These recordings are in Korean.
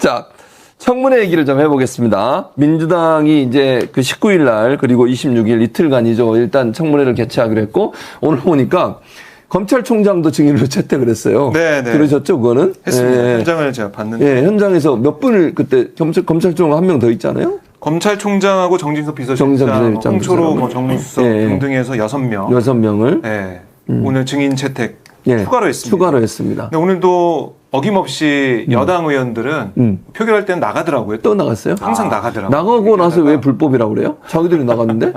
자, 청문회 얘기를 좀 해보겠습니다. 민주당이 이제 그 19일 날 그리고 26일 이틀간이죠. 일단 청문회를 개최하기로 했고 오늘 보니까 검찰총장도 증인으로 채택을 했어요. 네. 들으셨죠, 그거는? 했습니다. 예. 현장을 제가 봤는데. 예, 현장에서 몇 분을 그때 검찰총장 한 명 더 있잖아요. 검찰총장하고 정진석 비서실장, 홍초로 뭐 정무수석 등등해서 6명. 6명을. 네. 오늘 증인 채택 예. 추가로 했습니다. 추가로 했습니다. 근데 오늘도 어김없이 여당 의원들은 표결할 때는 나가더라고요. 또 나갔어요? 항상 나가더라고요. 나가고 나서 왜 불법이라고 그래요? 자기들이 나갔는데?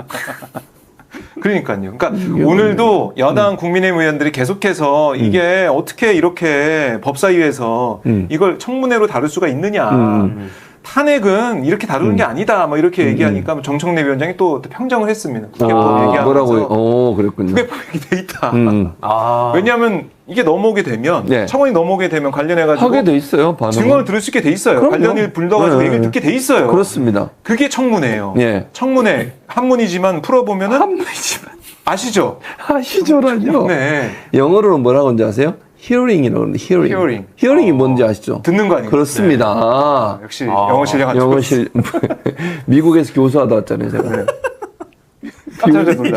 그러니까요. 그러니까 오늘도 여당 국민의힘 의원들이 계속해서 이게 어떻게 이렇게 법사위에서 이걸 청문회로 다룰 수가 있느냐. 탄핵은 이렇게 다루는 게 아니다. 뭐 이렇게 얘기하니까 정청래 위원장이 또 평정을 했습니다. 국회법 얘기하면서. 뭐라고요? 그랬군요. 국회법 얘기 돼 있다. 왜냐하면 이게 넘어오게 되면 네. 청원이 넘어오게 되면 관련해가지고 하게 돼 있어요. 반응은. 증언을 들을 수 있게 돼 있어요. 그럼요. 관련일 불러가지고 얘기를 듣게 돼 있어요. 그렇습니다. 그게 청문회예요. 예. 청문회 한문이지만 풀어보면은 한문이지만 아시죠? 아시죠라뇨. 네. 영어로는 뭐라고 하는지 아세요? 히어링이라고 하는데 히어링이 뭔지 아시죠? 듣는 거 아닌가요? 그렇습니다. 네. 역시 영어 실력 안 영어 좋았어요. 미국에서 교수하다 왔잖아요, 제가.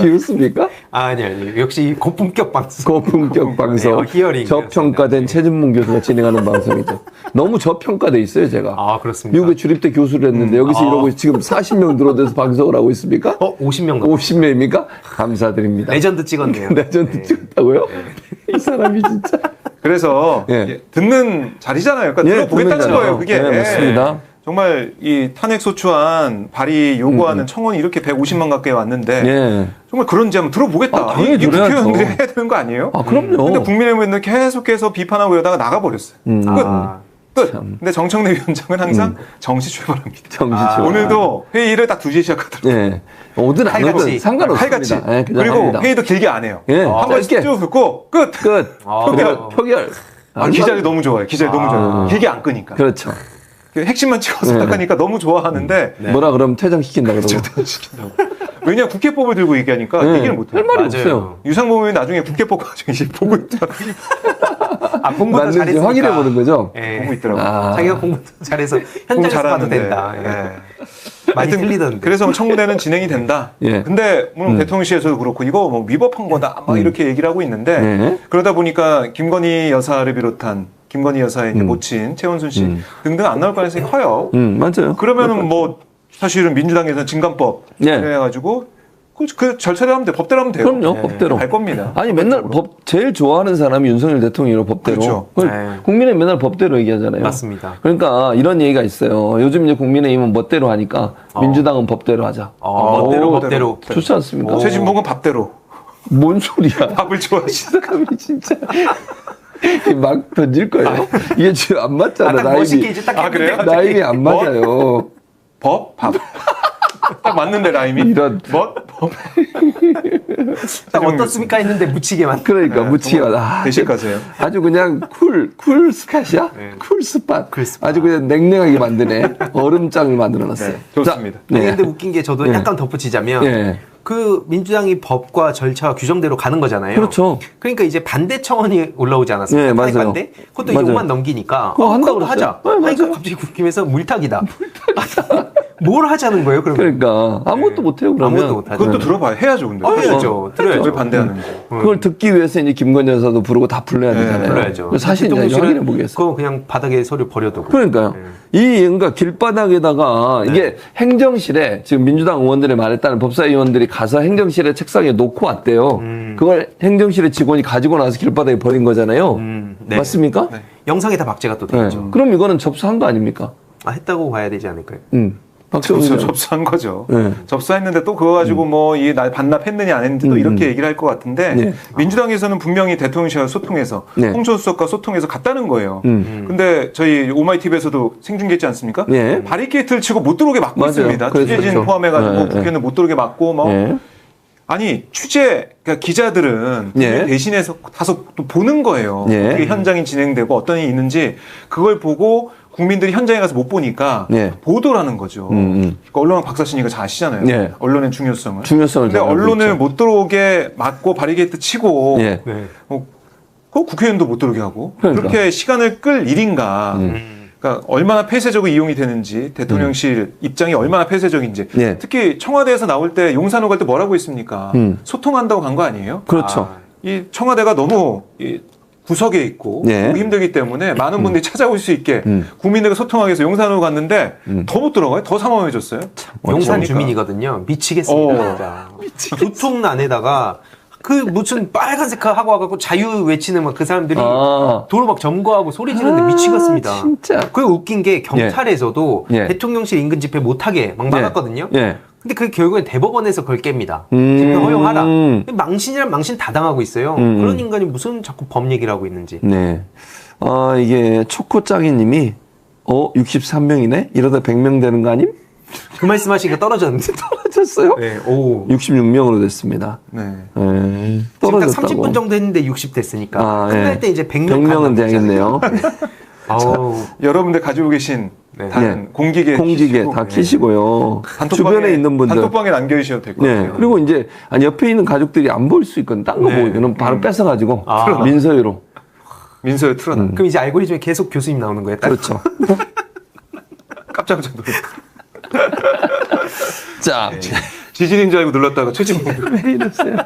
비웃습니까? 아니요. 역시 고품격 방송. 고품격 방송. 히어링. 저평가된 최진문 교수가 진행하는 방송이죠. 너무 저평가돼 있어요, 제가. 아, 그렇습니다. 미국에 주립대 교수를 했는데 여기서 이러고 지금 40명 들어대서 방송을 하고 있습니까? 50명. 50명입니까? 감사드립니다. 레전드 찍었네요. 레전드 찍었다고요? 이 사람이 진짜. 그래서 예. 듣는 자리잖아요. 그러니까 들어보겠다는 듣는 거예요, 그게. 네, 맞습니다. 정말 이 탄핵소추안 발의 요구하는 청원이 이렇게 150만 가까이 왔는데 예. 정말 그런지 한번 들어보겠다. 당연히 이게 들어야죠. 국회의원들이 해야 되는 거 아니에요? 그럼요. 근데 국민의힘 의원들 계속해서 비판하고 이러다가 나가버렸어요. 끝. 근데 정청래 위원장은 항상 정시 출발합니다. 정시 출발. 오늘도 회의를 딱 2시에 시작하더라고요. 예. 오든 안 오든 상관없습니다. 칼같이. 예, 그냥 그리고 합니다. 회의도 길게 안 해요. 예. 한 번씩 쭉 듣고 끝. 표결. 기자들이 너무 좋아요. 기자들이 너무 좋아요. 길게 안 끄니까. 그렇죠. 핵심만 찍어서 딱 하니까 너무 좋아하는데 뭐라 그러면 퇴장시킨다 그러고. 퇴장시킨다고. 왜냐 국회법을 들고 얘기하니까 얘기를 못해요. 할 말이 없어요. 유상범 의원이 나중에 국회법 가지고 이제 보고 있더라고요. 공부도 맞는지 잘했으니까. 확인해 보는 거죠. 보고 있더라고요. 자기가 공부도 잘해서 현장에서 봐도 된다. 많이 틀리던데. 그래서 청문회는 진행이 된다. 예. 근데 물론 대통령실에서도 그렇고 이거 뭐 위법한 거다 막 이렇게 얘기를 하고 있는데 그러다 보니까 김건희 여사를 비롯한 김건희 여사의 이제 모친 최원순 씨 등등 안 나올 가능성이 커요. 맞아요. 그러면은 뭐 사실은 민주당에서는 진간법 해가지고 그 절차대로 하면 돼. 법대로 하면 돼요. 그럼요. 법대로. 갈 겁니다. 아니 맨날 제일 좋아하는 사람이 윤석열 대통령이로 법대로. 그렇죠. 국민은 맨날 법대로 얘기하잖아요. 맞습니다. 그러니까 이런 얘기가 있어요. 요즘 이제 국민의힘은 멋대로 하니까 민주당은 법대로 하자. 법대로. 좋지 않습니까? 최진봉은 밥대로. 뭔 소리야? 밥을 좋아하시는 사람이 진짜. 막 던질 거예요. 이게 지금 안 맞잖아. 그래요? 나임이 안 맞아요. 밥? 딱 맞는데 라임이. 이런. 법? 딱 어떻습니까 했는데 묻히게만. 그러니까 묻히게만. 대식가세요. 아주 그냥 쿨 스팟이야? 쿨 스팟. 아주 그냥 냉랭하게 만드네. 얼음장을 만들어놨어요. 좋습니다. 근데 웃긴 게 저도 약간 덧붙이자면 그 민주당이 법과 절차와 규정대로 가는 거잖아요. 그렇죠. 그러니까 이제 반대 청원이 올라오지 않았습니까? 네, 맞아요. 반대? 그것도 욕만 넘기니까 그거 한다고 그거 하자. 그랬어요. 그러니까 갑자기 국힘에서 물타기다. 뭘 하자는 거예요? 그러면? 그러니까 아무것도 못해요. 그러면 아무것도 못하죠. 그것도 들어봐요. 해야죠, 근데. 해야죠. 들어야죠. 왜 반대하는지. 그걸 듣기 위해서 이제 김건희 여사도 부르고 다 불러야 되잖아요. 불러야죠. 사실 이제 확인해 보겠어요. 그거 그냥 바닥에 서류 버려두고. 그러니까요. 그러니까 길바닥에다가 이게 행정실에 지금 민주당 의원들의 말에 따른 법사위 의원들이 가서 행정실에 책상에 놓고 왔대요. 그걸 행정실의 직원이 가지고 나서 길바닥에 버린 거잖아요. 맞습니까? 네. 영상에 다 박제가 또 돼 있죠. 그럼 이거는 접수한 거 아닙니까? 했다고 봐야 되지 않을까요? 접수한 거죠. 접수했는데 또 그거 가지고 뭐 이 날 반납했느냐 안 했는지 또 이렇게 얘기를 할 것 같은데 민주당에서는 분명히 대통령실과 소통해서 홍준수석과 소통해서 갔다는 거예요. 근데 저희 오마이TV에서도 생중계했지 않습니까? 바리케이트를 치고 못 들어오게 막고 있습니다. 취재진 포함해가지고 국회의원을 못 들어오게 막고 아니 그러니까 기자들은 대신해서 가서 또 보는 거예요. 어떻게 현장이 진행되고 어떤 일이 있는지 그걸 보고 국민들이 현장에 가서 못 보니까 보도를 하는 거죠. 그러니까 언론학 박사시니까 잘 아시잖아요. 언론의 중요성을. 근데 언론을 못 들어오게 막고 바리게이트 치고 그 국회의원도 못 들어오게 하고 그렇게 시간을 끌 일인가. 그러니까 얼마나 폐쇄적으로 이용이 되는지 대통령실 입장이 얼마나 폐쇄적인지 네. 특히 청와대에서 나올 때 용산으로 갈 때 뭐라고 했습니까? 소통한다고 간 거 아니에요? 그렇죠. 이 청와대가 너무 이 구석에 있고 네. 오기 힘들기 때문에 많은 분들이 찾아올 수 있게 국민들과 소통하기 위해서 용산으로 갔는데 더 못 들어가요? 더 삼엄해졌어요? 용산 주민이거든요. 미치겠습니다. 진짜. 두통 안에다가 그 무슨 빨간색 하고 와갖고 자유 외치는 막 그 사람들이 도로 막 점거하고 소리 지르는데 미치겠습니다. 진짜. 그리고 웃긴 게 경찰에서도 예. 대통령실 인근 집회 못하게 막 막았거든요. 예. 근데 그 결국엔 대법원에서 그걸 깹니다. 집회 허용하라. 망신이란 망신 다 당하고 있어요. 그런 인간이 무슨 자꾸 법 얘기를 하고 있는지. 네. 이게 초코짱이님이 63명이네? 이러다 100명 되는 거 아님? 그 말씀하시니까 떨어졌는데. 떨어졌어요? 네. 오. 66명으로 됐습니다. 네. 네. 지금 딱 떨어졌다고. 30분 정도 했는데 60 됐으니까. 끝날 예. 때 이제 100명 100명은 돼야겠네요. 아우. 여러분들 가지고 계신 네. 다른 네. 공기계 공지계 다 키시고요. 주변에 있는 분들. 단톡방에 남겨주셔도 될 것 네. 같아요. 그리고 이제 옆에 있는 가족들이 안 보일 수 있거든. 딴 거 네. 보이면 바로 뺏어가지고 아. 민서유로. 민서에 틀어놔. 그럼 이제 알고리즘에 계속 교수님 나오는 거예요? 딱? 그렇죠. 깜짝깜짝 놀랐어. 자, 지진인 줄 알고 눌렀다가 최진봉. 왜 이러세요?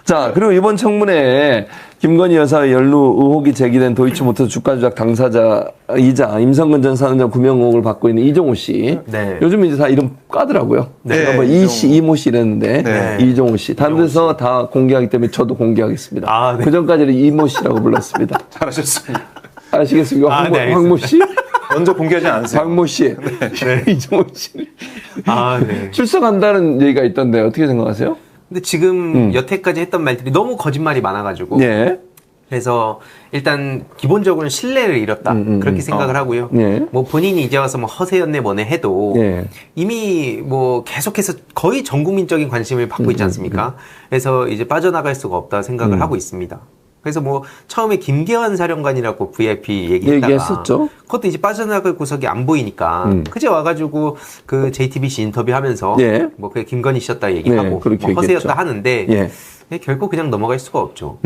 자, 그리고 이번 청문회에 김건희 여사의 연루 의혹이 제기된 도이치모터 주가 조작 당사자이자 임성근 전 사장장 구명 의혹을 받고 있는 이종호 씨. 네. 요즘 이제 다 이름 까더라고요. 네, 제가 뭐 이 씨, 이모 씨 이랬는데 네. 이종호 씨. 다른 데서 다 공개하기 때문에 저도 공개하겠습니다. 아, 네. 그 전까지는 이모 씨라고 불렀습니다. 잘하셨습니다. 아시겠습니까? 아, 네, 알겠습니다. 황모 씨? 먼저 공개하지 않으세요. 박모 씨. 이종호 씨. 아, 네. 출석한다는 얘기가 있던데 어떻게 생각하세요? 근데 지금 여태까지 했던 말들이 너무 거짓말이 많아가지고. 네. 그래서 일단 기본적으로는 신뢰를 잃었다. 그렇게 생각을 하고요. 네. 뭐 본인이 이제 와서 뭐 허세였네 뭐네 해도 네. 이미 뭐 계속해서 거의 전 국민적인 관심을 받고 있지 않습니까? 그래서 이제 빠져나갈 수가 없다 생각을 하고 있습니다. 그래서 뭐 처음에 김계환 사령관이라고 VIP 얘기했다가 얘기했었죠. 그것도 이제 빠져나갈 구석이 안 보이니까 그제 와가지고 그 JTBC 인터뷰하면서 예. 뭐 그 김건희 씨였다 얘기하고 네, 그렇게 뭐 허세였다 얘기했죠. 하는데 예. 결국 그냥 넘어갈 수가 없죠.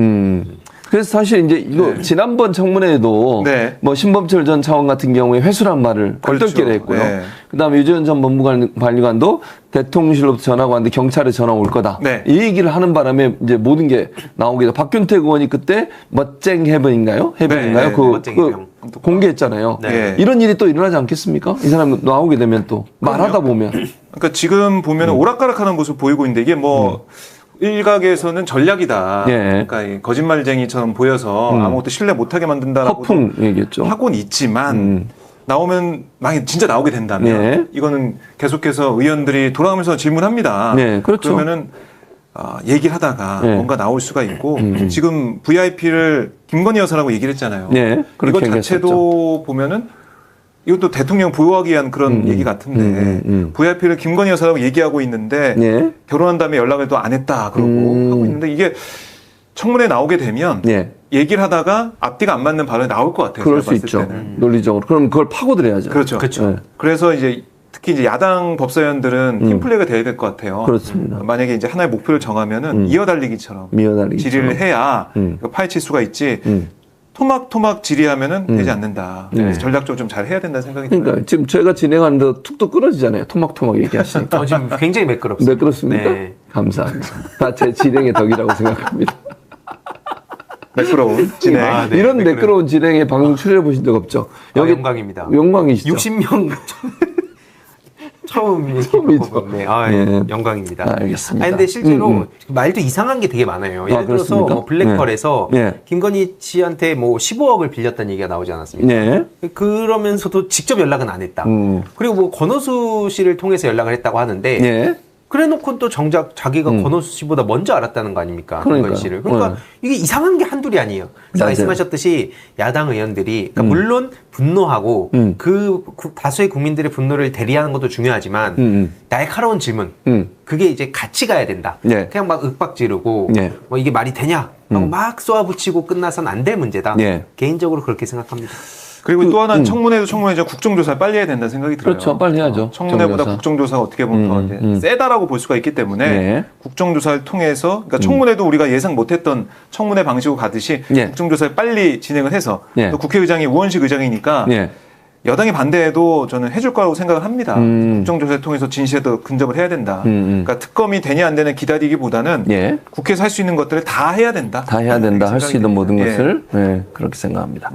그래서 사실 이제 이거 지난번 청문회에도 네. 뭐 신범철 전 차관 같은 경우에 회수란 말을 걸떨결에 그렇죠. 했고요. 네. 그다음에 유재현 전 법무관리관도 대통령실로부터 전화가 왔는데 경찰에 전화 올 거다. 네. 이 얘기를 하는 바람에 이제 모든 게 나오게 돼. 박균택 의원이 그때 멋쟁 해변인가요? 해변인가요? 네, 그, 멋쟁이 그 해변. 공개했잖아요. 네. 이런 일이 또 일어나지 않겠습니까? 이 사람 나오게 되면 또 말하다 보면. 그러니까 지금 보면 오락가락하는 모습 보이고 있는데 이게 뭐 일각에서는 전략이다. 예. 그러니까 이 거짓말쟁이처럼 보여서 아무것도 신뢰 못하게 만든다라고 허풍 얘기했죠. 하고는 있지만 나오면 만약 진짜 나오게 된다면 네. 이거는 계속해서 의원들이 돌아가면서 질문합니다. 네, 그렇죠. 그러면은 얘기를 하다가 네. 뭔가 나올 수가 있고 지금 VIP를 김건희 여사라고 얘기를 했잖아요. 네, 그렇게 이거 자체도 보면은 이것도 대통령 보호하기 위한 그런 얘기 같은데 VIP를 김건희 여사라고 얘기하고 있는데 네. 결혼한 다음에 연락을 또 안 했다 그러고 하고 있는데 이게 청문회 나오게 되면 네. 얘기를 하다가 앞뒤가 안 맞는 발언이 나올 것 같아요. 그럴 제가 수 봤을 있죠. 때는. 논리적으로. 그럼 그걸 파고들어야죠. 그렇죠. 그렇죠. 네. 그래서 이제 특히 이제 야당 법사위원들은 팀플레이가 돼야 될 것 같아요. 그렇습니다. 만약에 이제 하나의 목표를 정하면은 이어달리기처럼 미어다리. 질의를 해야 이거 파헤칠 수가 있지. 토막토막 질의하면은 되지 않는다. 그래서 전략적으로 좀 잘 해야 된다는 생각이 들어요. 그러니까 지금 저희가 진행하는데 툭툭 끊어지잖아요. 토막토막 얘기하시니까. 지금 굉장히 매끄럽습니다. 매끄럽습니까? 네. 감사합니다. 다 제 진행의 덕이라고 생각합니다. 매끄러운 진행. 아, 네. 이런 매끄러운 진행에 방송 출연해 보신 적 없죠? 영광입니다. 영광이시죠? 60명 처음이죠. 처음이죠. 네, 네. 영광입니다. 알겠습니다. 근데 실제로 말도 이상한 게 되게 많아요. 예를 들어서 그렇습니까? 뭐 블랙펄에서 네. 김건희 씨한테 뭐 15억을 빌렸다는 얘기가 나오지 않았습니까? 네. 그러면서도 직접 연락은 안 했다. 그리고 뭐 권오수 씨를 통해서 연락을 했다고 하는데 네. 그래놓고 또 정작 자기가 권오수 씨보다 먼저 알았다는 거 아닙니까? 그러니까요. 김건희 씨를. 그러니까 이게 이상한 게 한둘이 아니에요. 그래서 맞아요. 말씀하셨듯이 야당 의원들이 그러니까 물론 분노하고 그 다수의 국민들의 분노를 대리하는 것도 중요하지만 날카로운 질문 그게 이제 같이 가야 된다. 네. 그냥 막 윽박 지르고 네. 뭐 이게 말이 되냐? 막 쏘아붙이고 끝나선 안 될 문제다. 네. 개인적으로 그렇게 생각합니다. 그리고 또 하나는 청문회도 청문회죠. 국정조사를 빨리 해야 된다는 생각이 들어요. 그렇죠. 빨리 해야죠. 청문회보다 국정조사가 어떻게 보면 더 세다라고 볼 수가 있기 때문에 네. 국정조사를 통해서 그러니까 청문회도 우리가 예상 못했던 청문회 방식으로 가듯이 네. 국정조사를 빨리 진행을 해서 네. 또 국회의장이 우원식 의장이니까 네. 여당이 반대해도 저는 해줄 거라고 생각을 합니다. 국정조사를 통해서 진실에 더 근접을 해야 된다. 그러니까 특검이 되냐 안 되냐 기다리기보다는 예. 국회에서 할 수 있는 것들을 다 해야 된다. 다 해야 된다. 할 수 있는 모든 예. 것을 네, 그렇게 생각합니다.